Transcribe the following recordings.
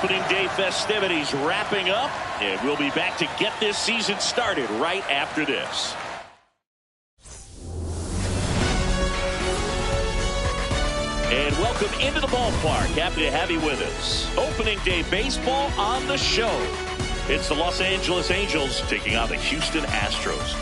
Opening day festivities wrapping up, and we'll be back to get this season started right after this. And welcome into the ballpark. Happy to have you with us. Opening day baseball on the show. It's the Los Angeles Angels taking on the Houston Astros.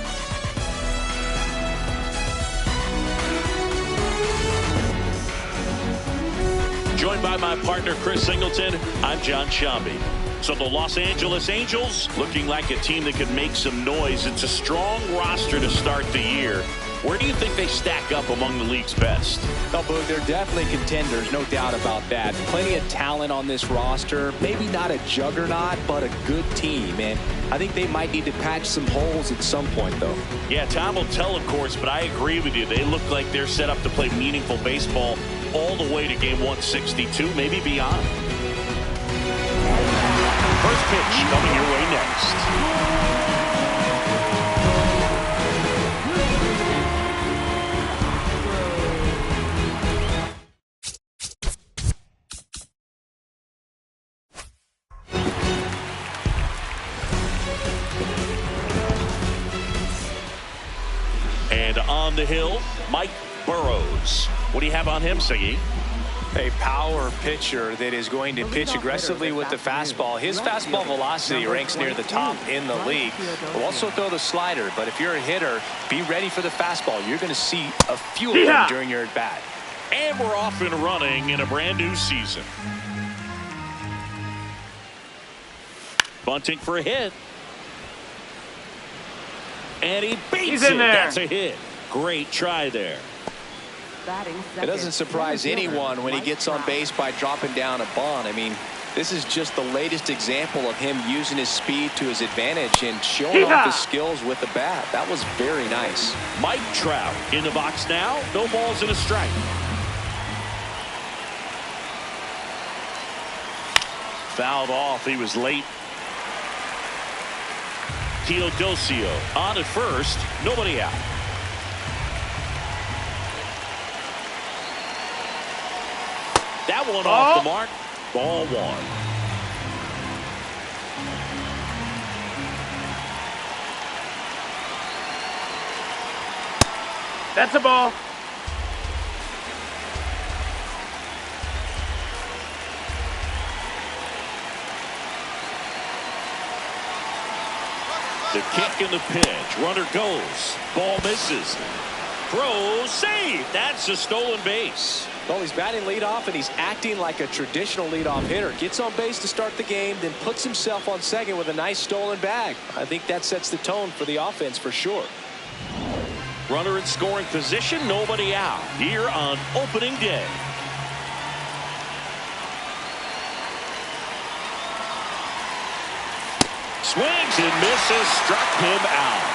Joined by my partner, Chris Singleton, I'm John Shambi. So the Los Angeles Angels looking like a team that could make some noise. It's a strong roster to start the year. Where do you think they stack up among the league's best? Oh, Boog, they're definitely contenders, no doubt about that. Plenty of talent on this roster. Maybe not a juggernaut, but a good team. And I think they might need to patch some holes at some point, though. Yeah, time will tell, of course, but I agree with you. They look like they're set up to play meaningful baseball all the way to game 162, maybe beyond. First pitch coming your way next. And on the hill, Mike Burrows. What do you have on him, Siggy? A power pitcher that is going to pitch aggressively with the fastball. His fastball velocity ranks near the top in the league. Will also throw the slider, but if you're a hitter, be ready for the fastball. You're going to see a few of them during your at-bat. And we're off and running in a brand new season. Bunting for a hit. And he beats it. That's a hit. Great try there. It doesn't surprise anyone when he gets on base by dropping down a bunt. I mean, this is just the latest example of him using his speed to his advantage and showing off his skills with the bat. That was very nice. Mike Trout in the box now. No balls and a strike. Fouled off. He was late. Teodosio on at first. Nobody out. That one off the mark. Ball one. That's a ball. The kick and the pitch. Runner goes. Ball misses. Throw, save. That's a stolen base. Well, he's batting leadoff, and he's acting like a traditional leadoff hitter. Gets on base to start the game, then puts himself on second with a nice stolen bag. I think that sets the tone for the offense for sure. Runner in scoring position, nobody out here on opening day. Swings and misses, struck him out.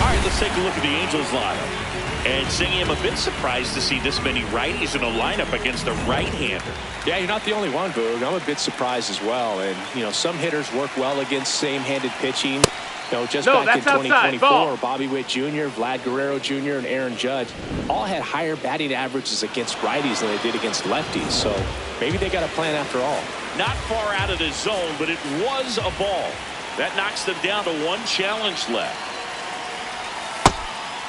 All right, let's take a look at the Angels lineup. And Singy, I'm a bit surprised to see this many righties in a lineup against a right-hander. Yeah, you're not the only one, Boog. I'm a bit surprised as well. And, you know, some hitters work well against same-handed pitching. You know, just back in 2024, Bobby Witt Jr., Vlad Guerrero Jr., and Aaron Judge all had higher batting averages against righties than they did against lefties. So maybe they got a plan after all. Not far out of the zone, but it was a ball. That knocks them down to one challenge left.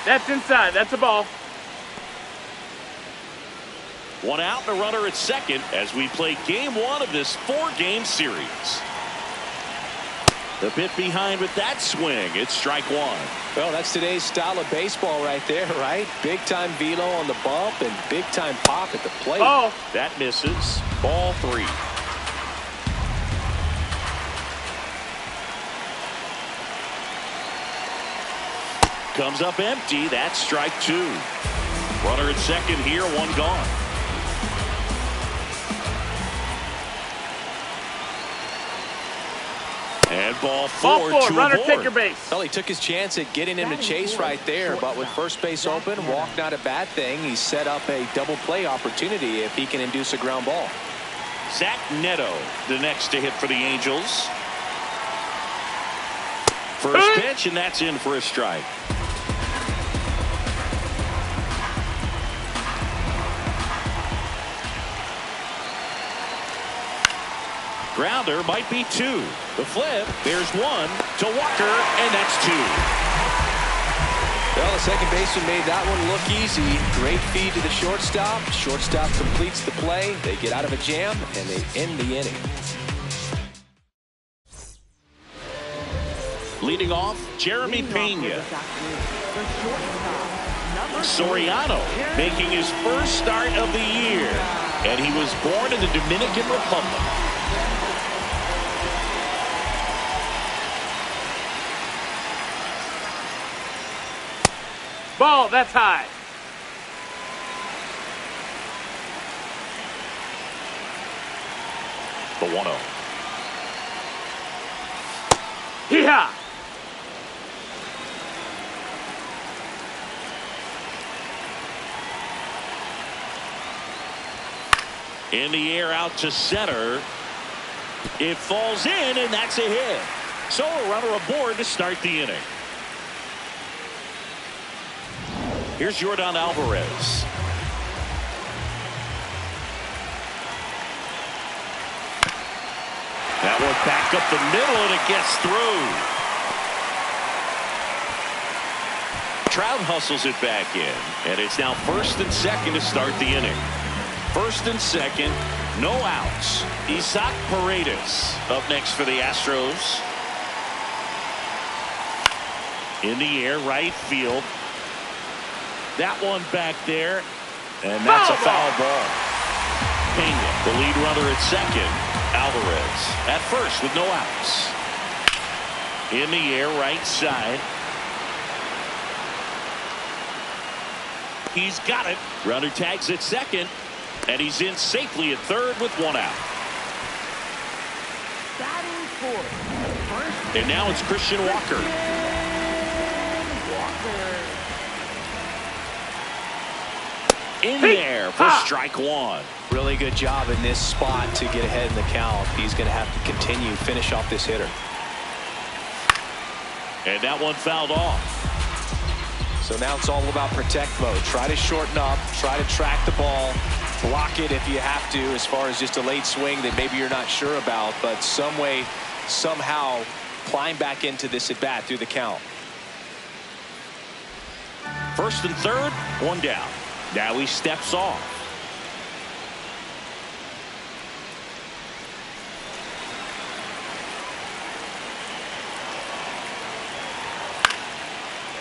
That's inside. That's a ball. One out and a runner at second as we play game one of this four-game series. The bit behind with that swing. It's strike one. Well, that's today's style of baseball right there, right? Big-time velo on the bump and big-time pop at the plate. Oh, that misses. Ball three. Comes up empty. That's strike two. Runner at second here, one gone. And ball four, runner aboard. take your base. Well, he took his chance at getting him to chase right there, but with first base open, walk not a bad thing. He set up a double play opportunity if he can induce a ground ball. Zach Neto, the next to hit for the Angels. First pitch, and that's in for a strike. Grounder might be 2. The flip, there's 1 to Walker, and that's 2. Well, the second baseman made that one look easy. Great feed to the shortstop. Shortstop completes the play. They get out of a jam, and they end the inning. Leading off, Jeremy Pena. Soriano making his first start of the year, and he was born in the Dominican Republic. Ball, that's high. The 1-0. Hee-haw! In the air out to center. It falls in, and that's a hit. So a runner aboard to start the inning. Here's Yordan Alvarez. That one back up the middle, and it gets through. Trout hustles it back in, and it's now 1st and 2nd to start the inning. 1st and 2nd, no outs. Isaac Paredes up next for the Astros. In the air, right field. That one back there, and that's a foul ball. Pena, the lead runner at second. Alvarez at first with no outs. In the air, right side. He's got it. Runner tags at second, and he's in safely at third with 1 out. And now it's Christian Walker. In there for strike 1. Really good job in this spot to get ahead in the count. He's going to have to continue, finish off this hitter. And that one fouled off. So now it's all about protect mode. Try to shorten up, try to track the ball, block it if you have to, as far as just a late swing that maybe you're not sure about, but some way, somehow climb back into this at bat through the count. 1st and 3rd, 1 down. Now he steps off.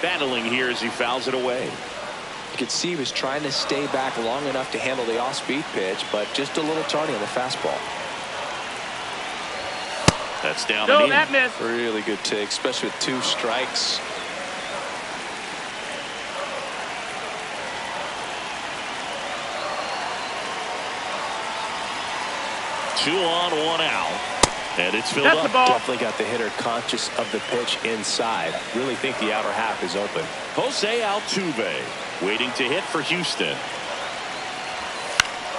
Battling here as he fouls it away. You could see he was trying to stay back long enough to handle the off-speed pitch, but just a little tardy on the fastball. That's down. No, that missed. Really good take, especially with 2 strikes. Two on, 1 out. And it's filled That's up. The ball. Definitely got the hitter conscious of the pitch inside. Really think the outer half is open. Jose Altuve waiting to hit for Houston.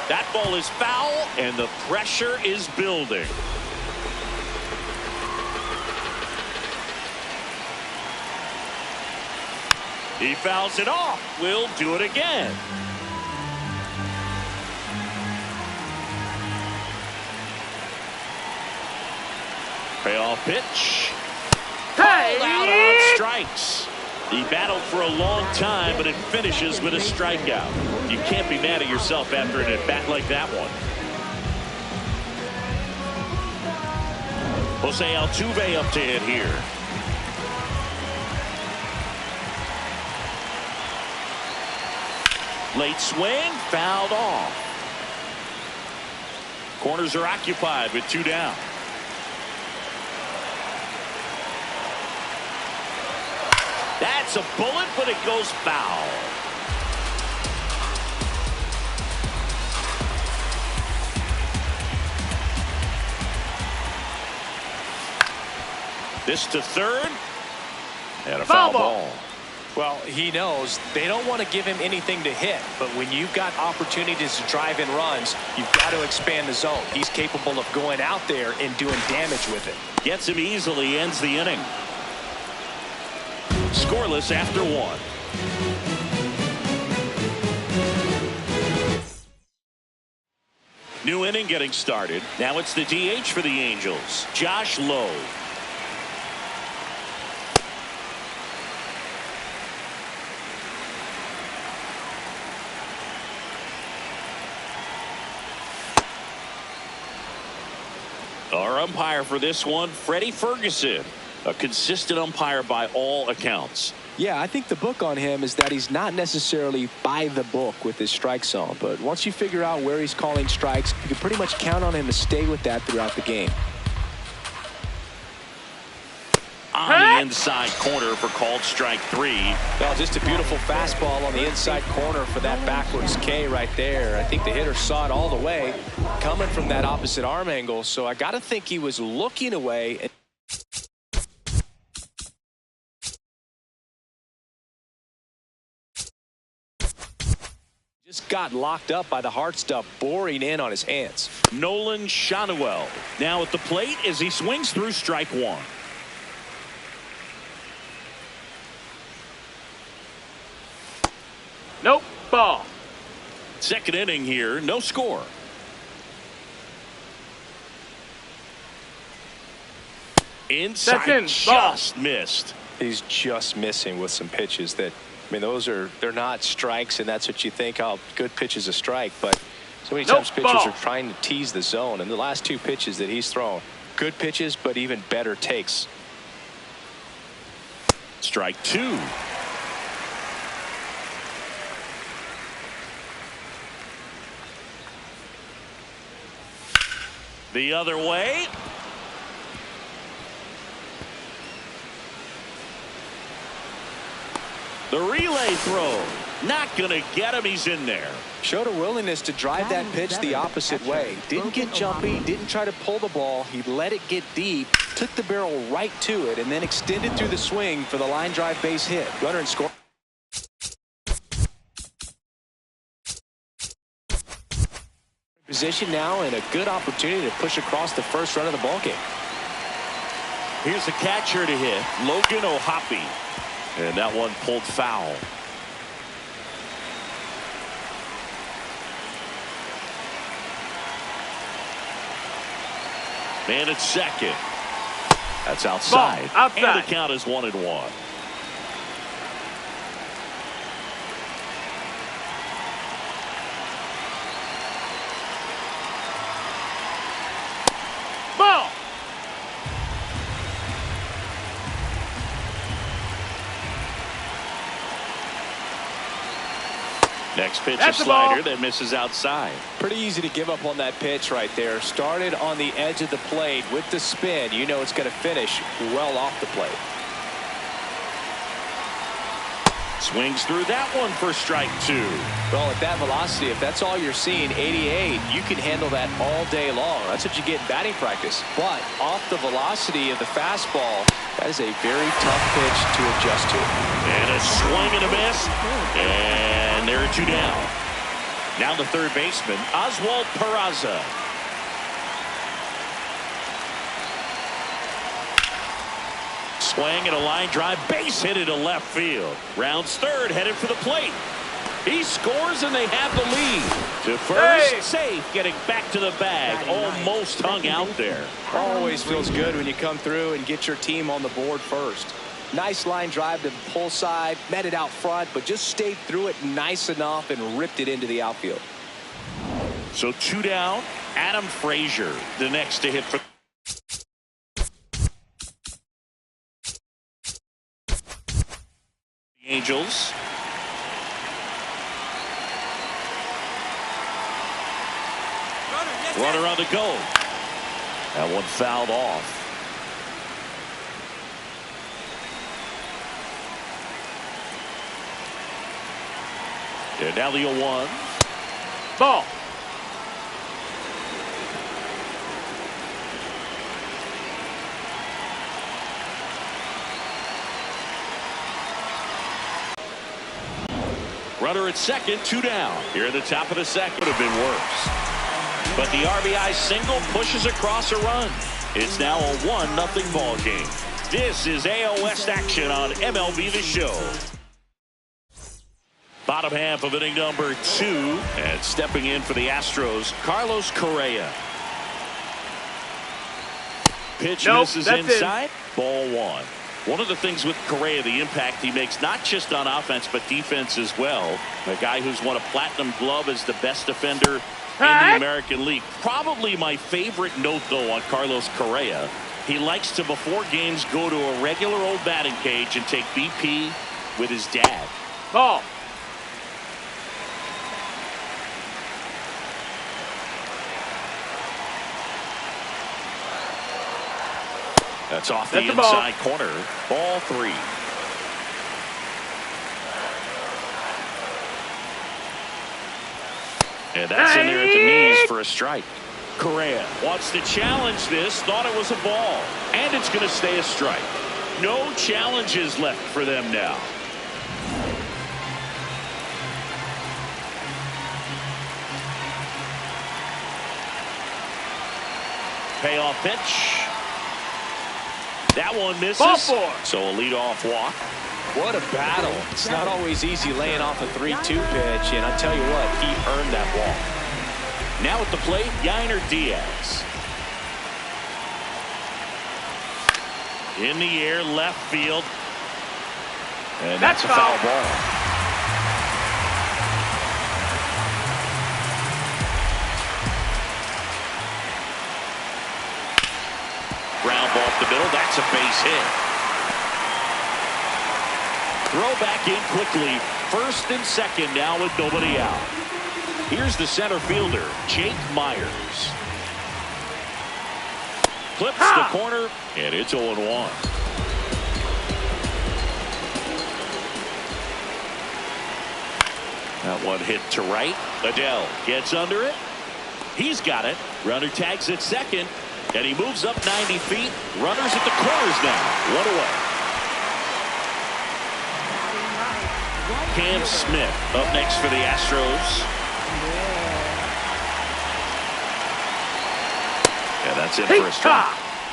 That ball is foul, and the pressure is building. He fouls it off. We'll do it again. Payoff pitch. Hey! Called out on strikes. He battled for a long time, but it finishes with a strikeout. You can't be mad at yourself after an at-bat like that one. Jose Altuve up to hit here. Late swing, fouled off. Corners are occupied with 2 down. That's a bullet, but it goes foul. This to third. And a foul ball. Well, he knows they don't want to give him anything to hit, but when you've got opportunities to drive in runs, you've got to expand the zone. He's capable of going out there and doing damage with it. Gets him easily, ends the inning. Scoreless after 1. New inning getting started. Now it's the DH for the Angels, Josh Lowe. Our umpire for this one, Freddie Ferguson, a consistent umpire by all accounts. Yeah, I think the book on him is that he's not necessarily by the book with his strike zone. But once you figure out where he's calling strikes, you can pretty much count on him to stay with that throughout the game. On the inside corner for called strike 3. Well, just a beautiful fastball on the inside corner for that backwards K right there. I think the hitter saw it all the way coming from that opposite arm angle. So I got to think he was looking away. Just got locked up by the hard stuff boring in on his hands. Nolan Shanuel now at the plate as he swings through strike 1. Nope, ball. Second inning here, no score. Inside, just missed. He's just missing with some pitches that, I mean, they're not strikes, and that's what you think, oh, good pitch is a strike. But so many times pitchers are trying to tease the zone, and the last 2 pitches that he's thrown, good pitches, but even better takes. Strike 2. The other way. The relay throw. Not going to get him. He's in there. Showed a willingness to drive that pitch the opposite way. Didn't get jumpy. Didn't try to pull the ball. He let it get deep. Took the barrel right to it and then extended through the swing for the line drive base hit. Runner in score. Position now and a good opportunity to push across the first run of the ballgame. Here's the catcher to hit, Logan O'Hoppe. And that one pulled foul. Man at second. That's outside. Ball, outside. And the count is 1-1. Ball. Next pitch, a slider that misses outside. Pretty easy to give up on that pitch right there. Started on the edge of the plate with the spin. You know it's going to finish well off the plate. Swings through that one for strike 2. Well, at that velocity, if that's all you're seeing, 88, you can handle that all day long. That's what you get in batting practice. But off the velocity of the fastball, that is a very tough pitch to adjust to. And a swing and a miss. And there are 2 down. Now the third baseman, Oswald Peraza. Swing and a line drive, base hit into left field. Rounds third, headed for the plate. He scores and they have the lead. To first, safe, getting back to the bag. Almost hung out there. Always feels good when you come through and get your team on the board first. Nice line drive to the pull side, met it out front, but just stayed through it nice enough and ripped it into the outfield. So 2 down. Adam Frazier, the next to hit for the Angels. Runner on the go. That one fouled off. And now the 0-1. Ball. Runner at second, 2 down. Here at the top of the second. Would have been worse. But the RBI single pushes across a run. It's now a 1-0 ball game. This is AL West action on MLB The Show. Bottom half of inning number 2, and stepping in for the Astros, Carlos Correa. Pitch misses inside. Ball 1. One of the things with Correa, the impact he makes not just on offense but defense as well. A guy who's won a platinum glove as the best defender in the American League. Probably my favorite note, though, on Carlos Correa. He likes to, before games, go to a regular old batting cage and take BP with his dad. Ball. That's off the inside corner. Ball 3. And that's in there at the knees for a strike. Correa wants to challenge this. Thought it was a ball. And it's going to stay a strike. No challenges left for them now. Payoff pitch. That one misses. Ball 4. So a leadoff walk. What a battle. It's not always easy laying off a 3-2 pitch, and I tell you what, he earned that walk. Now at the plate, Yainer Diaz. In the air, left field. And that's a foul ball. Ground ball up the middle. That's a base hit. Throw back in quickly. First and second now with nobody out. Here's the center fielder, Jake Myers. Clips the corner, and it's 0-1. That one hit to right. Adele gets under it. He's got it. Runner tags at second, and he moves up 90 feet. Runners at the corners now. 1 away. Cam Smith up next for the Astros. And that's it for a strike.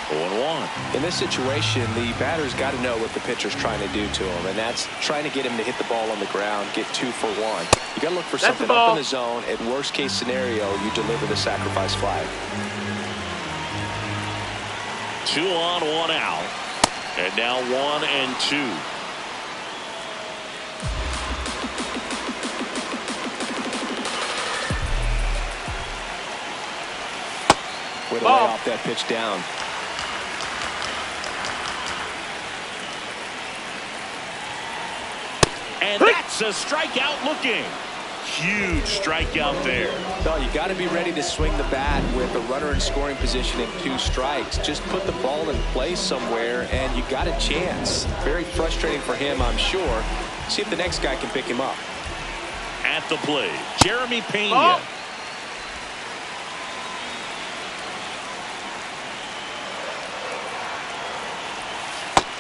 0-1. In this situation, the batter's got to know what the pitcher's trying to do to him, and that's trying to get him to hit the ball on the ground, get 2 for 1. You got to look for something up in the zone. At worst case scenario, you deliver the sacrifice fly. 2 on, 1 out, and now 1 and 2. Way to lay off that pitch down. And that's a strikeout looking. Huge strikeout there. No, you got to be ready to swing the bat with a runner in scoring position and 2 strikes. Just put the ball in place somewhere and you got a chance. Very frustrating for him, I'm sure. See if the next guy can pick him up. At the plate, Jeremy Pena.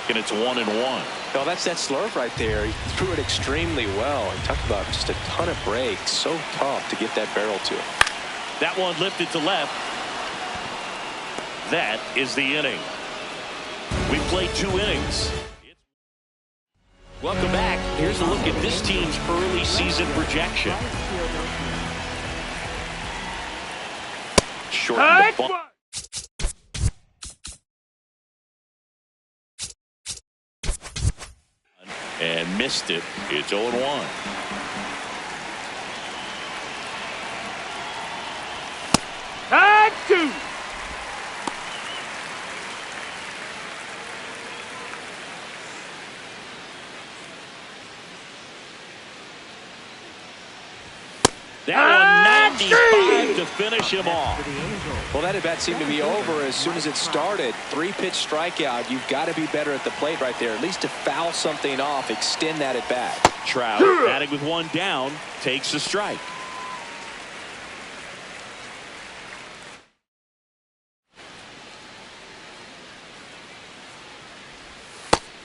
And it's 1-1. No, that's that slurve right there. He threw it extremely well. He talked about just a ton of breaks. So tough to get that barrel to. That one lifted to left. That is the inning. We played 2 innings. Welcome back. Here's a look at this team's early season projection. Shortened the ball. And missed it. It's 0-1. Tag 2. That one 95 to finish him off. Well, that at bat seemed to be over as soon as it started. 3-pitch strikeout. You've got to be better at the plate right there. At least to foul something off, extend that at bat. Trout, batting with 1 down, takes a strike.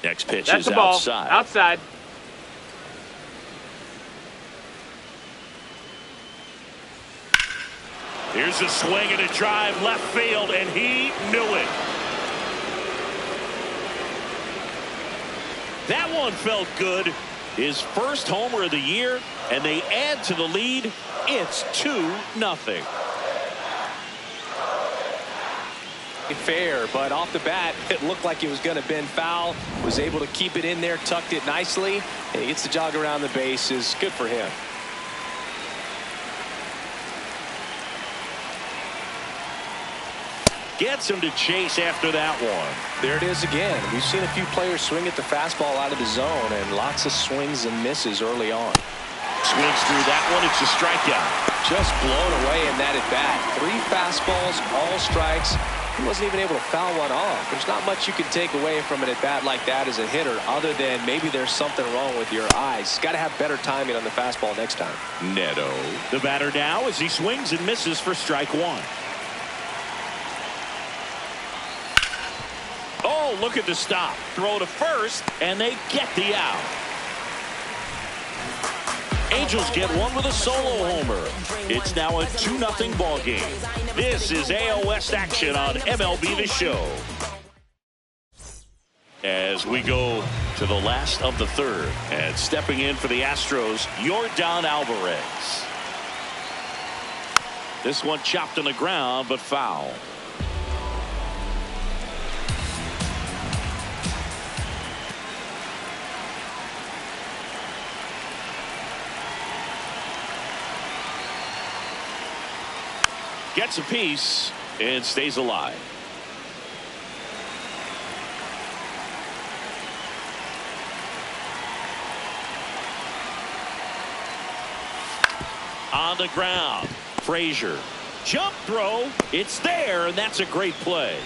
Next pitch is outside. Outside. Here's a swing and a drive left field, and he knew it. That one felt good. His first homer of the year, and they add to the lead. It's 2-0. Fair, but off the bat, it looked like it was going to bend foul. Was able to keep it in there, tucked it nicely, and he gets the jog around the bases. Good for him. Gets him to chase after that one. There it is again. We've seen a few players swing at the fastball out of the zone, and lots of swings and misses early on. Swings through that one. It's a strikeout. Just blown away in that at bat. 3 fastballs, all strikes. He wasn't even able to foul one off. There's not much you can take away from an at bat like that as a hitter, other than maybe there's something wrong with your eyes. Got to have better timing on the fastball next time. Neto, the batter now, as he swings and misses for strike 1. Oh, look at the stop. Throw to first, and they get the out. Angels get one with a solo homer. It's now a 2-0 ball game. This is AL West action on MLB The Show. As we go to the last of the third, and stepping in for the Astros, Yordan Alvarez. This one chopped on the ground, but foul. Gets a piece and stays alive. On the ground, Frazier. Jump throw. It's there, and that's a great play.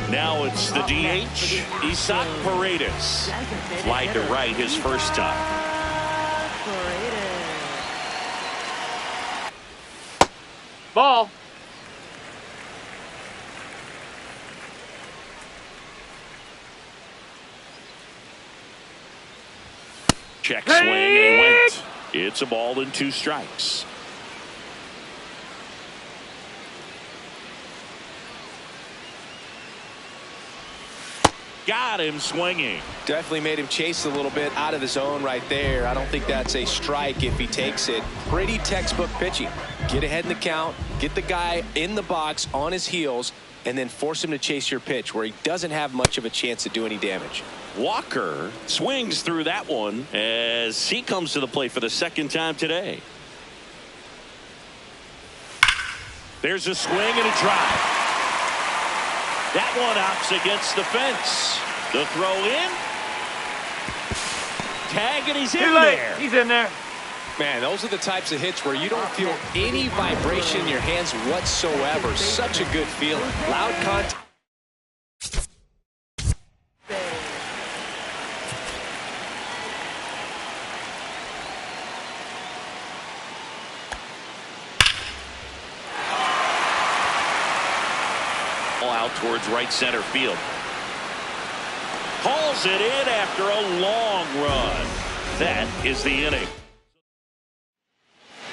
Now it's the DH, Isaac Paredes. Fly to right his first time. Ball. Check swing and went. It's a ball and 2 strikes. Got him swinging. Definitely made him chase a little bit out of the zone right there. I don't think that's a strike if he takes it. Pretty textbook pitching. Get ahead in the count, get the guy in the box on his heels, and then force him to chase your pitch where he doesn't have much of a chance to do any damage. Walker swings through that one as he comes to the plate for the second time today. There's a swing and a drive. That one hops against the fence. The throw in. Tag, and he's in there. He's in there. Man, those are the types of hits where you don't feel any vibration in your hands whatsoever. Such a good feeling. Loud contact. Out towards right center field. Hauls it in after a long run. That is the inning.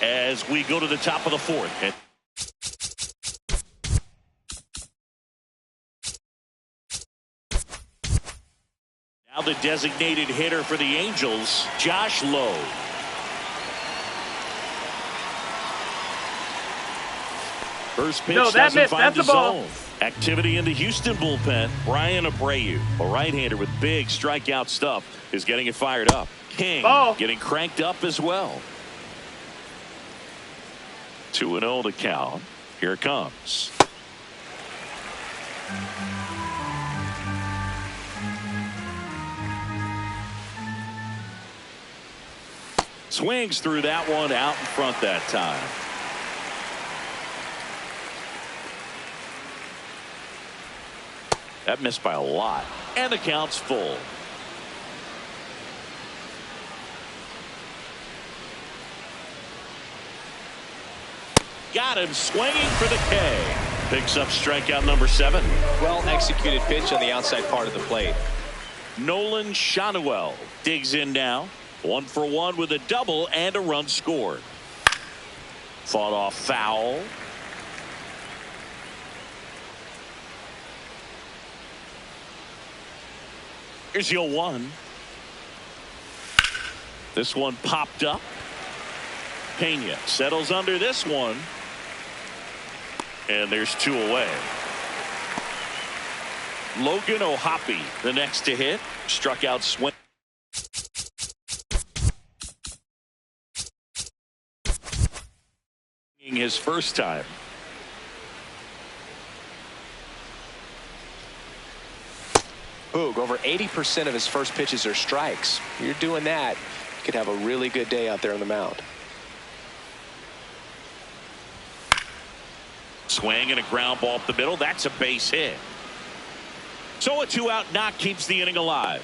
As we go to the top of the 4th. Now the designated hitter for the Angels, Josh Lowe. First pitch doesn't find the zone. Activity in the Houston bullpen. Brian Abreu, a right-hander with big strikeout stuff, is getting it fired up. King getting cranked up as well. 2-0 the count. Here it comes. Swings through that one out in front that time. That missed by a lot. And the count's full. Got him swinging for the K. Picks up strikeout number 7. Well executed pitch on the outside part of the plate. Nolan Shanuel digs in now. 1 for 1 with a double and a run scored. Fought off foul. Here's your 1. This one popped up. Pena settles under this one. And there's 2 away. Logan O'Hoppe, the next to hit. Struck out swing. His first time. Boog, over 80% of his first pitches are strikes. You're doing that, you could have a really good day out there on the mound. Swing and a ground ball up the middle. That's a base hit. So a 2-out knock keeps the inning alive.